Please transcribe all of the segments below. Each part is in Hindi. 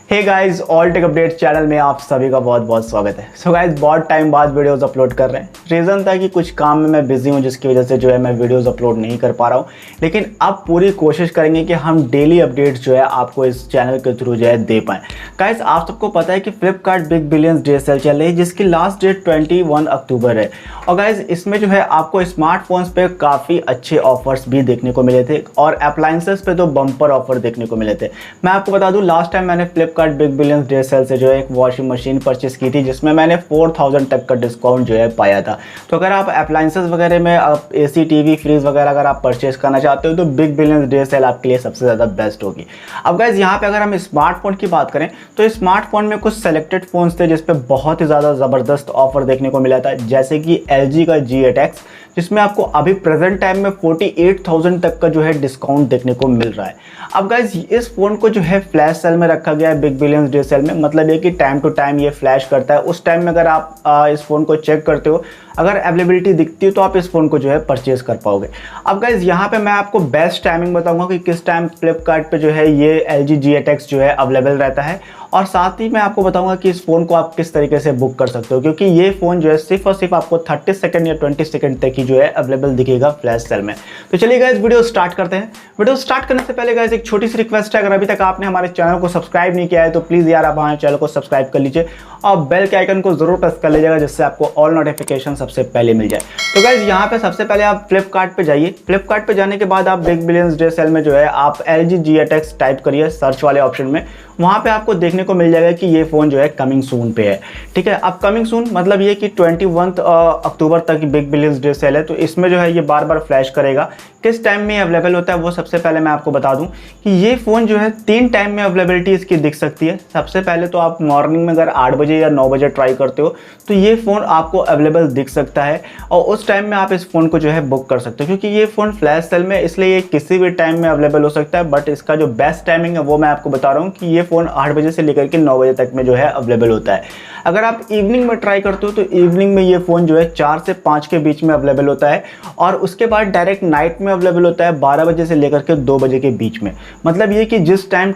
हे guys, all tech update channel में आप सभी का बहुत बहुत स्वागत है। सो गाइस, बहुत टाइम बाद वीडियोस अपलोड कर रहे हैं। रीज़न था कि कुछ काम में मैं बिजी हूं, जिसकी वजह से जो है मैं वीडियोस अपलोड नहीं कर पा रहा हूं। लेकिन अब पूरी कोशिश करेंगे कि हम डेली अपडेट्स जो है आपको इस चैनल के थ्रू जो है दे पाएँ। गाइस, आप सबको पता है कि Flipkart big billions day sale चल रही है, जिसकी लास्ट डेट 21 अक्टूबर है। और गाइस, इसमें जो है आपको स्मार्टफोन्स पे काफ़ी अच्छे ऑफर्स भी देखने को मिले थे और अप्लायंसेस पे तो बम्पर ऑफर देखने को मिले थे। मैं आपको बता दूं, लास्ट टाइम मैंने Flipkart big billions day sale से जो है एक वॉशिंग मशीन परचेस की थी, जिसमें मैंने 4000 तक का डिस्काउंट जो है पाया था। तो अगर आप अप्लायंसेस वगैरह में आप एसी, टीवी, फ्रिज वगैरह अगर आप परचेस करना चाहते हो तो बिग बिलियंस डे सेल आपके लिए सबसे ज़्यादा बेस्ट होगी। अब गाइस, यहाँ पे अगर हम स्मार्टफोन की बात करें तो स्मार्टफोन में कुछ सेलेक्टेड फोन्स थे जिसपे बहुत ही ज़्यादा ज़बरदस्त ऑफर देखने को मिला था, जैसे कि LG का G8X, जिसमें आपको अभी प्रेजेंट टाइम में 48,000 तक का जो है डिस्काउंट देखने को मिल रहा है। अब गाइस, इस फ़ोन को जो है फ्लैश सेल में रखा गया है बिग बिलियंस डे सेल में। मतलब ये कि टाइम टू टाइम ये फ्लैश करता है। उस टाइम में अगर आप इस फ़ोन को चेक करते हो, अगर अवेलेबिलिटी दिखती है तो आप इस फ़ोन को जो है परचेज कर पाओगे। अब गाइस, यहाँ पे मैं आपको बेस्ट टाइमिंग बताऊंगा कि किस टाइम फ्लिपकार्ट पे जो है ये LG G8X जो है अवेलेबल रहता है, और साथ ही मैं आपको बताऊंगा कि इस फ़ोन को आप किस तरीके से बुक कर सकते हो, क्योंकि ये फ़ोन जो है सिर्फ और सिर्फ आपको 30 सेकंड या 20 सेकंड तक ही जो है अवेलेबल दिखेगा फ्लैश सेल में। तो चलिए गाइस, वीडियो स्टार्ट करते हैं। वीडियो स्टार्ट करने से पहले गाइस एक छोटी सी रिक्वेस्ट है, अगर अभी तक आपने हमारे चैनल को सब्सक्राइब नहीं किया है तो प्लीज़ यार आप हमारे चैनल को सब्सक्राइब कर लीजिए और बेल के आइकन को जरूर प्रेस कर लीजिएगा, जिससे आपको ऑल नोटिफिकेशन सबसे पहले मिल जाए। तो गाइस, यहाँ पे सबसे पहले आप फ्लिपकार्ट पे जाइए। फ्लिपकार्ट पे जाने के बाद आप बिग बिलियंस डे सेल में जो है आप LG G8X टाइप करिए सर्च वाले ऑप्शन में। वहाँ पे आपको देखने को मिल जाएगा कि ये फ़ोन जो है कमिंग सून पे है। ठीक है, अब कमिंग सून मतलब ये कि 21 अक्टूबर तक बिग बिलियंस डे सेल है, तो इसमें जो है ये बार बार फ्लैश करेगा। किस टाइम में अवेलेबल होता है वो सबसे पहले मैं आपको बता दूं कि ये फ़ोन जो है 3 टाइम में अवेलेबिलिटी इसकी दिख सकती है। सबसे पहले तो आप मॉर्निंग में अगर 8 बजे या 9 बजे ट्राई करते हो तो ये फ़ोन आपको अवेलेबल दिख सकता है, और उस टाइम में आप इस फ़ोन को जो है बुक कर सकते हो। क्योंकि ये फ़ोन फ्लैश सेल में, इसलिए ये किसी भी टाइम में अवेलेबल हो सकता है, बट इसका जो बेस्ट टाइमिंग है वो मैं आपको बता रहा हूँ कि ये फ़ोन 8 बजे से लेकर के 9 बजे तक में जो है अवेलेबल होता है। अगर आप इवनिंग में ट्राई करते हो तो इवनिंग में ये फ़ोन जो है 4 से 5 के बीच में अवेलेबल होता है, और उसके बाद डायरेक्ट नाइट में अवेलेबल होता है 12 बजे से लेकर के 2 बजे के बीच में। मतलब ये कि जिस टाइम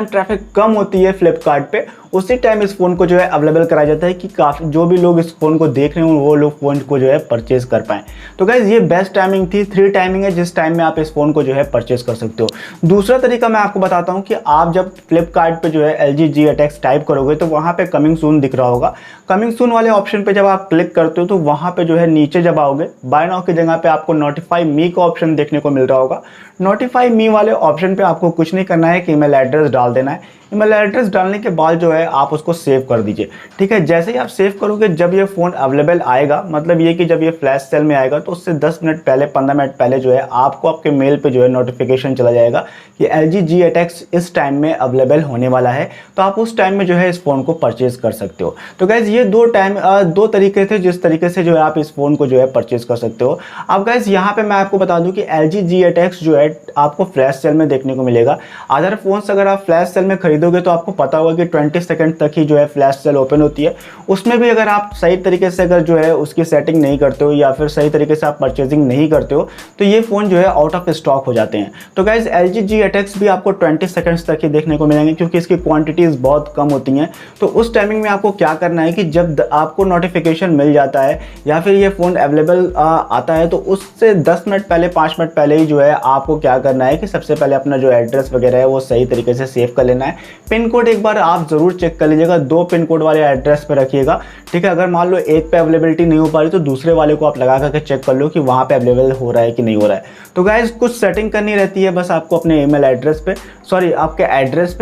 ट्रैफिक कम होती है फ्लिपकार्ट पे, उसी टाइम इस फ़ोन को जो है अवेलेबल कराया जाता है कि काफ़ी जो भी लोग इस फ़ोन को देख रहे हो वो लोग फ़ोन को जो है परचेज कर पाएँ। तो गाइज़, ये बेस्ट टाइमिंग थी। 3 टाइमिंग है जिस टाइम में आप इस फ़ोन को जो है परचेज कर सकते हो। दूसरा तरीका मैं आपको बताता हूँ कि आप जब फ्लिपकार्ट पे जो है LG G8X टाइप करोगे तो वहाँ पे कमिंग सून दिख रहा होगा। कमिंग सून वाले ऑप्शन पे जब आप क्लिक करते हो तो वहाँ पे जो है नीचे जब आओगे, बाय नाउ की जगह पे आपको नोटिफाई मी का ऑप्शन देखने को मिल रहा होगा। नोटिफाई मी वाले ऑप्शन पे आपको कुछ नहीं करना है कि ईमेल एड्रेस डाल देना है। ईमेल एड्रेस डालने के बाद जो है आप उसको सेव कर दीजिए। ठीक है, जैसे ही आप सेव करोगे, जब ये फ़ोन अवेलेबल आएगा, मतलब ये कि जब ये फ्लैश सेल में आएगा तो उससे 10 मिनट पहले, 15 मिनट पहले जो है आपको आपके मेल पे जो है नोटिफिकेशन चला जाएगा कि LG G8X इस टाइम में अवेलेबल होने वाला है। तो आप उस टाइम में जो है इस फ़ोन को परचेज कर सकते हो। तो गाइज़, ये दो तरीके थे जिस तरीके से जो है आप इस फ़ोन को जो है परचेज कर सकते हो। अब गाइज़, यहाँ पे मैं आपको बता दूँ कि LG G8X जो है आपको फ्लैश सेल में देखने को मिलेगा। अदर फोन्स अगर आप फ्लैश सेल में खरीदोगे तो आपको पता होगा कि 20 सेकंड तक ही जो है फ्लैश सेल ओपन होती है। उसमें भी अगर आप सही तरीके से अगर जो है उसकी सेटिंग नहीं करते हो या फिर सही तरीके से आप परचेजिंग नहीं करते हो तो ये फ़ोन जो है आउट ऑफ स्टॉक हो जाते हैं। तो गाइज, LG G8X भी आपको 20 सेकंड्स तक ही देखने को मिलेंगे, क्योंकि इसकी क्वांटिटीज़ बहुत कम होती हैं। तो उस टाइमिंग में आपको क्या करना है कि जब आपको नोटिफिकेशन मिल जाता है या फिर ये फ़ोन अवेलेबल आता है तो उससे 10 मिनट पहले, 5 मिनट पहले ही जो है आपको क्या करना है कि सबसे पहले अपना जो एड्रेस वगैरह है वो सही तरीके से सेव कर लेना है। पिन कोड एक बार आप ज़रूर चेक कर लीजिएगा, 2 पिन कोड वाले एड्रेस पे रखिएगा। ठीक है, अगर मान लो एक पे अवेलेबिलिटी नहीं हो पा रही तो दूसरे वाले को आप लगा करके चेक कर लो कि वहाँ पे अवेलेबल हो रहा है कि नहीं हो रहा है। तो गाइज, कुछ सेटिंग करनी रहती है बस आपको अपने ईमेल एड्रेस पे, सॉरी आपके एड्रेस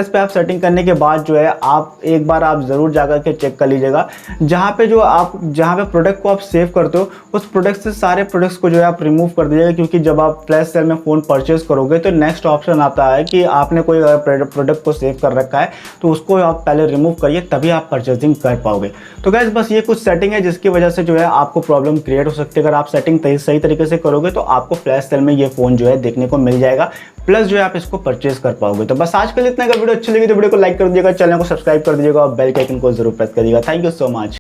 पे आप सेटिंग करने के बाद जो है आप एक बार आप ज़रूर जा करके चेक कर लीजिएगा। जहाँ पे प्रोडक्ट को आप सेव करते हो उस प्रोडक्ट से सारे प्रोडक्ट्स को जो है आप रिमूव कर दीजिएगा, क्योंकि जब आप फ्लैश सेल में फ़ोन परचेज करोगे तो नेक्स्ट ऑप्शन आता है कि आपने कोई प्रोडक्ट को सेव कर रखा है तो उसको आप पहले रिमूव करिए, तभी आप परचेजिंग कर पाओगे। तो गाइस, बस ये कुछ सेटिंग है जिसकी वजह से जो है आपको प्रॉब्लम क्रिएट हो सकती है। अगर आप सेटिंग सही तरीके से करोगे तो आपको फ्लैश सेल में ये फ़ोन जो है देखने को मिल जाएगा, प्लस जो है आप इसको परचेज कर पाओगे। तो बस आज के लिए इतना। अगर वीडियो अच्छी लगी तो वीडियो को लाइक कर दीजिएगा, चैनल को सब्सक्राइब कर दीजिएगा और बेल के आइकन को जरूर प्रेस कर दीजिएगा। Thank you so much.